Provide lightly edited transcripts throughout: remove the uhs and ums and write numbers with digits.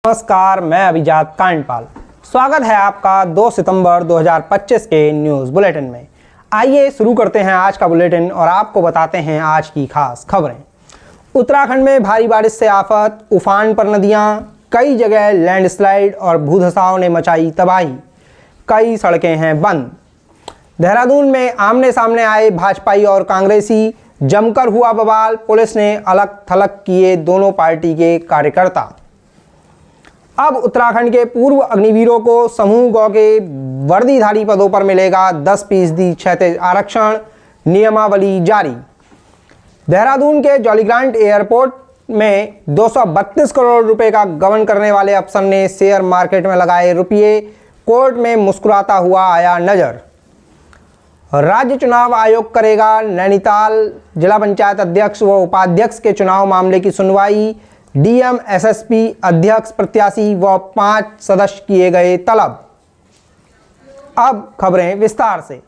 नमस्कार, मैं अभिजात कांडपाल। स्वागत है आपका 2 सितंबर 2025 के न्यूज़ बुलेटिन में। आइए शुरू करते हैं आज का बुलेटिन और आपको बताते हैं आज की खास खबरें। उत्तराखंड में भारी बारिश से आफत, उफान पर नदियां, कई जगह लैंडस्लाइड और भूधसाव ने मचाई तबाही, कई सड़कें हैं बंद। देहरादून में आमने सामने आए भाजपाई और कांग्रेसी, जमकर हुआ बवाल, पुलिस ने अलग थलग किए दोनों पार्टी के कार्यकर्ता। अब उत्तराखंड के पूर्व अग्निवीरों को समूह गौ के वर्दीधारी पदों पर मिलेगा 10% क्षैतिज आरक्षण, नियमावली जारी। देहरादून के जॉलीग्रांट एयरपोर्ट में 232 करोड़ रुपए का गबन करने वाले अफसर ने शेयर मार्केट में लगाए रुपये, कोर्ट में मुस्कुराता हुआ आया नजर। राज्य चुनाव आयोग करेगा नैनीताल जिला पंचायत अध्यक्ष व उपाध्यक्ष के चुनाव मामले की सुनवाई। डीएम, एसएसपी, अध्यक्ष, प्रत्याशी व 5 सदस्य किए गए तलब। अब खबरें विस्तार से।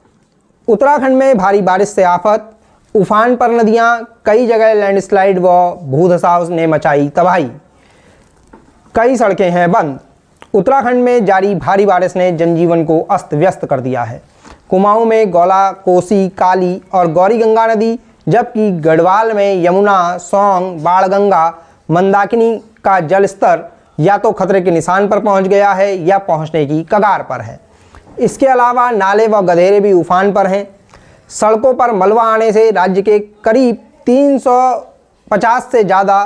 उत्तराखंड में भारी बारिश से आफत, उफान पर नदियां, कई जगह लैंडस्लाइड व भूधसाव ने मचाई तबाही, कई सड़कें हैं बंद। उत्तराखंड में जारी भारी बारिश ने जनजीवन को अस्त व्यस्त कर दिया है। कुमाऊं में गौला, कोसी, काली और गौरीगंगा नदी, जबकि गढ़वाल में यमुना, सौंग, बाणगंगा, मंदाकिनी का जल स्तर या तो खतरे के निशान पर पहुंच गया है या पहुंचने की कगार पर है। इसके अलावा नाले व गधेरे भी उफान पर हैं। सड़कों पर मलबा आने से राज्य के करीब 350 से ज़्यादा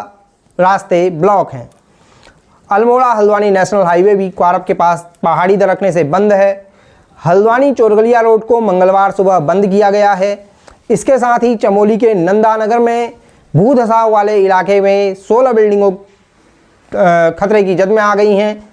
रास्ते ब्लॉक हैं। अल्मोड़ा हल्द्वानी नेशनल हाईवे भी क्वारब के पास पहाड़ी दरकने से बंद है। हल्द्वानी चोरगलिया रोड को मंगलवार सुबह बंद किया गया है। इसके साथ ही चमोली के नंदानगर में भूधसाव वाले इलाके में 16 बिल्डिंगों खतरे की जद में आ गई हैं।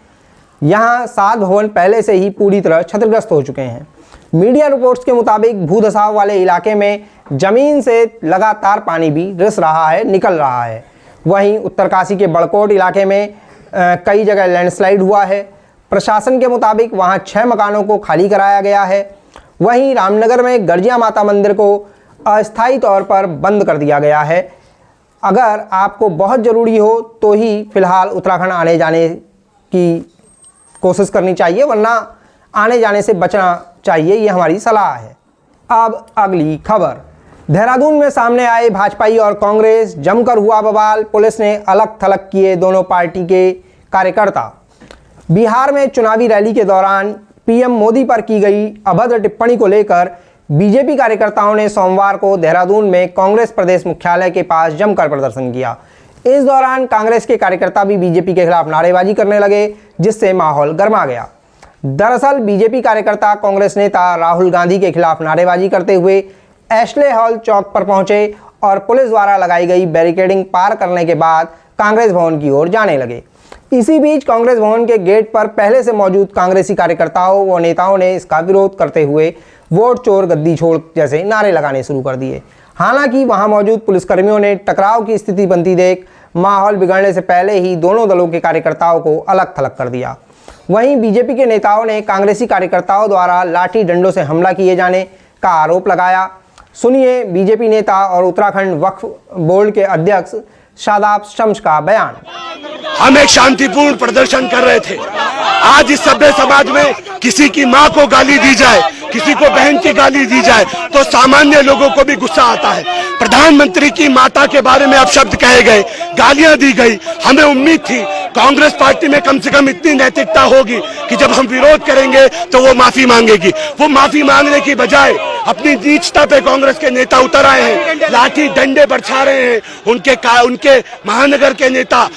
यहां 7 भवन पहले से ही पूरी तरह क्षतिग्रस्त हो चुके हैं। मीडिया रिपोर्ट्स के मुताबिक भूधसाव वाले इलाके में जमीन से लगातार पानी भी रिस रहा है, निकल रहा है। वहीं उत्तरकाशी के बड़कोट इलाके में कई जगह लैंडस्लाइड हुआ है। प्रशासन के मुताबिक वहां 6 मकानों को खाली कराया गया है। वहीं रामनगर में गर्जिया माता मंदिर को अस्थायी तौर पर बंद कर दिया गया है। अगर आपको बहुत ज़रूरी हो तो ही फिलहाल उत्तराखंड आने जाने की कोशिश करनी चाहिए, वरना आने जाने से बचना चाहिए, ये हमारी सलाह है। अब अगली खबर। देहरादून में सामने आए भाजपाई और कांग्रेस, जमकर हुआ बवाल, पुलिस ने अलग थलग किए दोनों पार्टी के कार्यकर्ता। बिहार में चुनावी रैली के दौरान पीएम मोदी पर की गई अभद्र टिप्पणी को लेकर बीजेपी कार्यकर्ताओं ने सोमवार को देहरादून में कांग्रेस प्रदेश मुख्यालय के पास जमकर प्रदर्शन किया। इस दौरान कांग्रेस के कार्यकर्ता भी बीजेपी के खिलाफ नारेबाजी करने लगे, जिससे माहौल गर्मा गया। दरअसल बीजेपी कार्यकर्ता कांग्रेस नेता राहुल गांधी के खिलाफ नारेबाजी करते हुए एशले हॉल चौक पर पहुंचे और पुलिस द्वारा लगाई गई बैरिकेडिंग पार करने के बाद कांग्रेस भवन की ओर जाने लगे। इसी बीच कांग्रेस भवन के गेट पर पहले से मौजूद कांग्रेसी कार्यकर्ताओं व नेताओं ने इसका विरोध करते हुए वोट चोर गद्दी छोड़ जैसे नारे लगाने शुरू कर दिए। हालांकि वहां मौजूद पुलिसकर्मियों ने टकराव की स्थिति बनती देख माहौल बिगड़ने से पहले ही दोनों दलों के कार्यकर्ताओं को अलग थलग कर दिया। वहीं बीजेपी के नेताओं ने कांग्रेसी कार्यकर्ताओं द्वारा लाठी डंडों से हमला किए जाने का आरोप लगाया। सुनिए बीजेपी नेता और उत्तराखंड वक्फ बोर्ड के अध्यक्ष शादाब शम्स का बयान। हम एक शांतिपूर्ण प्रदर्शन कर रहे थे। आज इस सभ्य समाज में किसी की माँ को गाली दी जाए, किसी को बहन की गाली दी जाए तो सामान्य लोगों को भी गुस्सा आता है। प्रधानमंत्री की माता के बारे में अपशब्द कहे गए, गालियां दी गई। हमें उम्मीद थी कांग्रेस पार्टी में कम से कम इतनी नैतिकता होगी कि जब हम विरोध करेंगे तो वो माफी मांगेगी। वो माफी मांगने की बजाय अपनी नीचता पे कांग्रेस के नेता उतर आए हैं, लाठी डंडे बरछा रहे हैं। उनके महानगर के नेता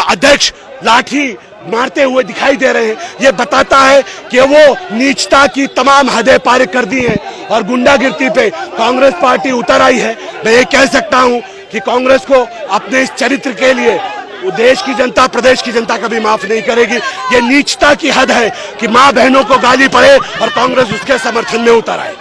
अध्यक्ष लाठी मारते हुए दिखाई दे रहे हैं। ये बताता है कि वो नीचता की तमाम हदें पार कर दी हैं और गुंडागिरी पे कांग्रेस पार्टी उतर आई है। मैं ये कह सकता हूं कि कांग्रेस को अपने इस चरित्र के लिए देश की जनता, प्रदेश की जनता कभी माफ नहीं करेगी। ये नीचता की हद है कि मां बहनों को गाली पड़े और कांग्रेस उसके समर्थन में उतर आए।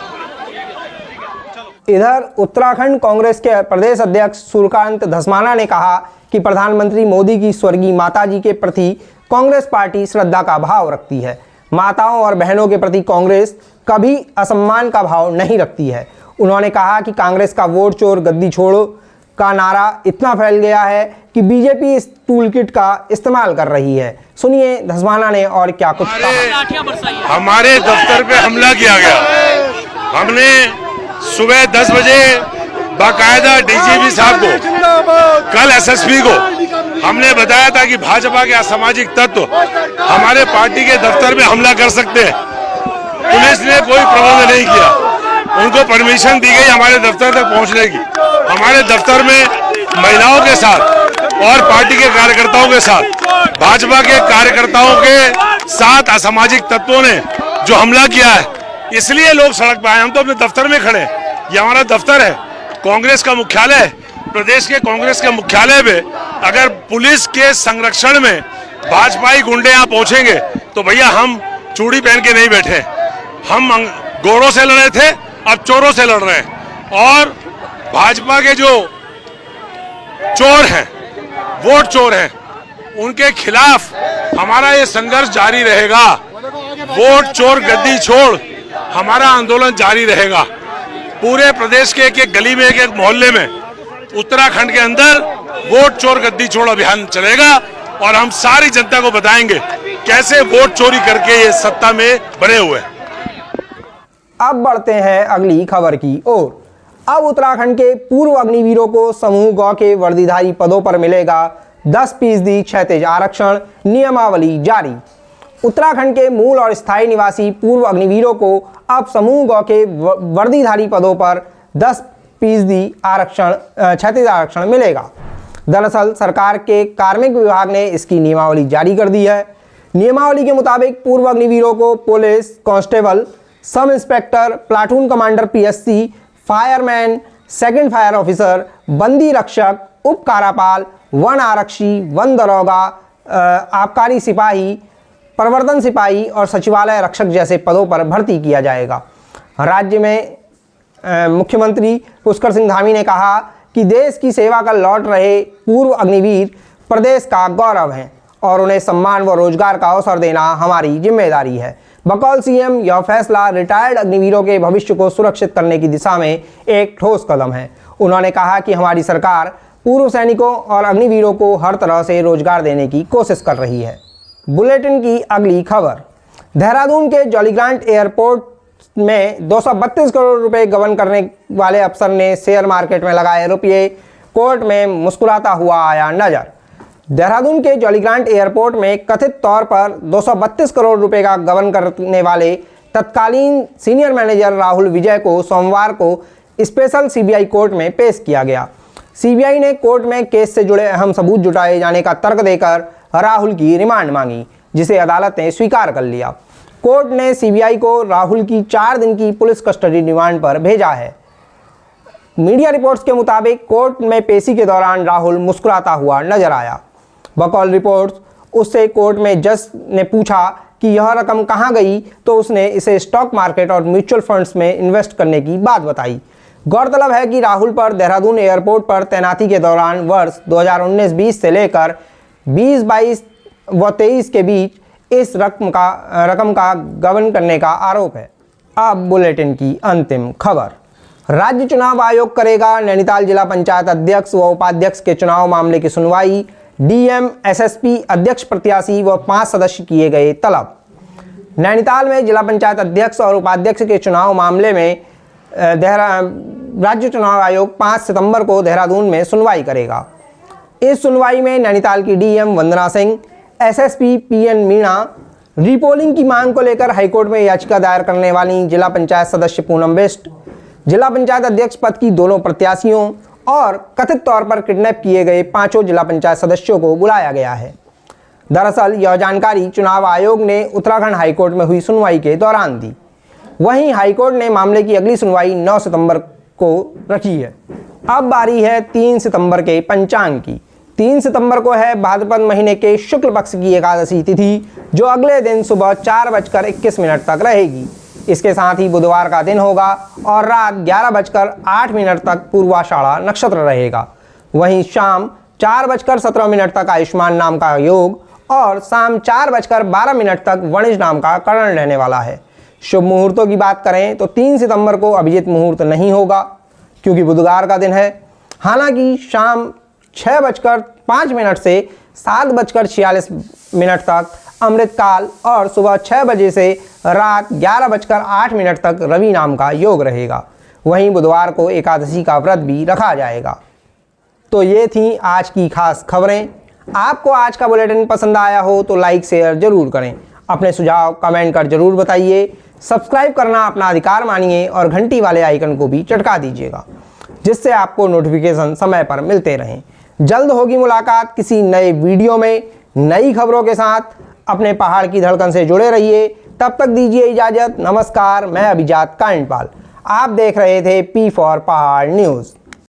इधर उत्तराखंड कांग्रेस के प्रदेश अध्यक्ष सूर्यकांत धस्माना ने कहा कि प्रधानमंत्री मोदी की स्वर्गीय माताजी के प्रति कांग्रेस पार्टी श्रद्धा का भाव रखती है। माताओं और बहनों के प्रति कांग्रेस कभी असम्मान का भाव नहीं रखती है। उन्होंने कहा कि कांग्रेस का वोट चोर गद्दी छोड़ो का नारा इतना फैल गया है कि बीजेपी इस टूल किट का इस्तेमाल कर रही है। सुनिए धस्माना ने और क्या कुछ कहा। हमारे दफ्तर पे हमला किया गया। हमने सुबह 10 बजे बाकायदा डीजीपी साहब को, कल एसएसपी को हमने बताया था कि भाजपा के असामाजिक तत्व हमारे पार्टी के दफ्तर में हमला कर सकते हैं। पुलिस ने कोई प्रबंध नहीं किया, उनको परमिशन दी गई हमारे दफ्तर तक पहुंचने की। हमारे दफ्तर में महिलाओं के साथ और पार्टी के कार्यकर्ताओं के साथ, भाजपा के कार्यकर्ताओं के साथ असामाजिक तत्वों ने जो हमला किया है, इसलिए लोग सड़क पर आए। हम तो अपने दफ्तर में खड़े हैं, ये हमारा दफ्तर है, कांग्रेस का मुख्यालय है। प्रदेश के कांग्रेस के मुख्यालय में अगर पुलिस के संरक्षण में भाजपाई गुंडे यहाँ पहुंचेंगे तो भैया हम चूड़ी पहन के नहीं बैठे। हम गोरों से लड़े थे, अब चोरों से लड़ रहे हैं। और भाजपा के जो चोर हैं, वोट चोर हैं, उनके खिलाफ हमारा ये संघर्ष जारी रहेगा। वोट चोर गद्दी छोड़ हमारा आंदोलन जारी रहेगा। पूरे प्रदेश के एक एक गली में, एक एक मोहल्ले में, उत्तराखंड के अंदर वोट चोर गद्दी छोड़ अभियान चलेगा और हम सारी जनता को बताएंगे कैसे वोट चोरी करके ये सत्ता में बने हुए हैं। अब बढ़ते हैं अगली खबर की ओर। अब उत्तराखंड के पूर्व अग्निवीरों को समूह गौ के वर्दीधारी पदों पर मिलेगा 10% क्षैतिज आरक्षण, नियमावली जारी। उत्तराखंड के मूल और स्थायी निवासी पूर्व अग्निवीरों को अब समूह गौ के वर्दीधारी पदों पर 10% आरक्षण, क्षैतिज आरक्षण मिलेगा। दरअसल सरकार के कार्मिक विभाग ने इसकी नियमावली जारी कर दी है। नियमावली के मुताबिक पूर्व अग्निवीरों को police constable, sub inspector, platoon commander PSC, fireman, second fire officer, बंदी रक्षक, उप कारापाल, वन आरक्षी, वन दरोगा, आबकारी सिपाही, प्रवर्तन सिपाही और सचिवालय रक्षक जैसे पदों पर भर्ती किया जाएगा। राज्य में मुख्यमंत्री पुष्कर सिंह धामी ने कहा कि देश की सेवा कर लौट रहे पूर्व अग्निवीर प्रदेश का गौरव हैं और उन्हें सम्मान व रोजगार का अवसर देना हमारी जिम्मेदारी है। बकौल सीएम यह फैसला रिटायर्ड अग्निवीरों के भविष्य को सुरक्षित करने की दिशा में एक ठोस कदम है। उन्होंने कहा कि हमारी सरकार पूर्व सैनिकों और अग्निवीरों को हर तरह से रोजगार देने की कोशिश कर रही है। बुलेटिन की अगली खबर। देहरादून के जॉलीग्रांट एयरपोर्ट में 232 करोड़ रुपए गबन करने वाले अफसर ने शेयर मार्केट में लगाए रुपये, कोर्ट में मुस्कुराता हुआ आया नजर। देहरादून के जॉलीग्रांट एयरपोर्ट में कथित तौर पर 232 करोड़ रुपए का गबन करने वाले तत्कालीन सीनियर मैनेजर राहुल विजय को सोमवार को स्पेशल सीबीआई कोर्ट में पेश किया गया। सीबीआई ने कोर्ट में केस से जुड़े अहम सबूत जुटाए जाने का तर्क देकर राहुल की रिमांड मांगी, जिसे अदालत ने स्वीकार कर लिया। कोर्ट ने सीबीआई को राहुल की 4 दिन की पुलिस कस्टडी रिमांड पर भेजा है। मीडिया रिपोर्ट्स के मुताबिक कोर्ट में पेशी के दौरान राहुल मुस्कुराता हुआ नजर आया। बकौल रिपोर्ट्स, उससे कोर्ट में जज ने पूछा कि यह रकम कहां गई तो उसने इसे स्टॉक मार्केट और म्यूचुअल फंड्स में इन्वेस्ट करने की बात बताई। गौरतलब है कि राहुल पर देहरादून एयरपोर्ट पर तैनाती के दौरान वर्ष 2019-20 से लेकर 2022 व 23 के बीच इस रकम का गबन करने का आरोप है। अब बुलेटिन की अंतिम खबर। राज्य चुनाव आयोग करेगा नैनीताल जिला पंचायत अध्यक्ष व उपाध्यक्ष के चुनाव मामले की सुनवाई। डीएम, एसएसपी, अध्यक्ष प्रत्याशी व 5 सदस्य किए गए तलब। नैनीताल में जिला पंचायत अध्यक्ष और उपाध्यक्ष के चुनाव मामले में राज्य चुनाव आयोग 5 सितंबर को देहरादून में सुनवाई करेगा। इस सुनवाई में नैनीताल की DM Vandana Singh, SSP PN Meena, repolling की मांग को लेकर हाईकोर्ट में याचिका दायर करने वाली जिला पंचायत सदस्य पूनम बिष्ट, जिला पंचायत अध्यक्ष पद की दोनों प्रत्याशियों और कथित तौर पर किडनैप किए गए 5 जिला पंचायत सदस्यों को बुलाया गया है। दरअसल यह जानकारी चुनाव आयोग ने उत्तराखंड हाईकोर्ट में हुई सुनवाई के दौरान दी। वहीं हाईकोर्ट ने मामले की अगली सुनवाई 9 सितंबर को रखी है। अब बारी है 3 सितंबर के पंचांग की। 3 सितंबर को है भाद्रपद महीने के शुक्ल पक्ष की एकादशी तिथि, जो अगले दिन सुबह 4:21 तक रहेगी। इसके साथ ही बुधवार का दिन होगा और रात 11:08 तक पूर्वाषाढ़ा नक्षत्र रहेगा। वहीं शाम 4:17 तक आयुष्मान नाम का योग और शाम 4:12 तक वणिज नाम का करण रहने वाला है। शुभ मुहूर्तों की बात करें तो 3 सितंबर को अभिजीत मुहूर्त नहीं होगा क्योंकि बुधवार का दिन है। हालांकि शाम 6:05 से 7:46 तक अमृतकाल और सुबह 6 बजे से रात 11:08 तक रवि नाम का योग रहेगा। वहीं बुधवार को एकादशी का व्रत भी रखा जाएगा। तो ये थी आज की खास खबरें। आपको आज का बुलेटिन पसंद आया हो तो लाइक शेयर जरूर करें। अपने सुझाव कमेंट कर जरूर बताइए। सब्सक्राइब करना अपना अधिकार मानिए और घंटी वाले आइकन को भी चटका दीजिएगा, जिससे आपको नोटिफिकेशन समय पर मिलते रहें। जल्द होगी मुलाकात किसी नए वीडियो में नई खबरों के साथ। अपने पहाड़ की धड़कन से जुड़े रहिए। तब तक दीजिए इजाजत। नमस्कार, मैं अभिजात कांडपाल। आप देख रहे थे P4 पहाड़ न्यूज़।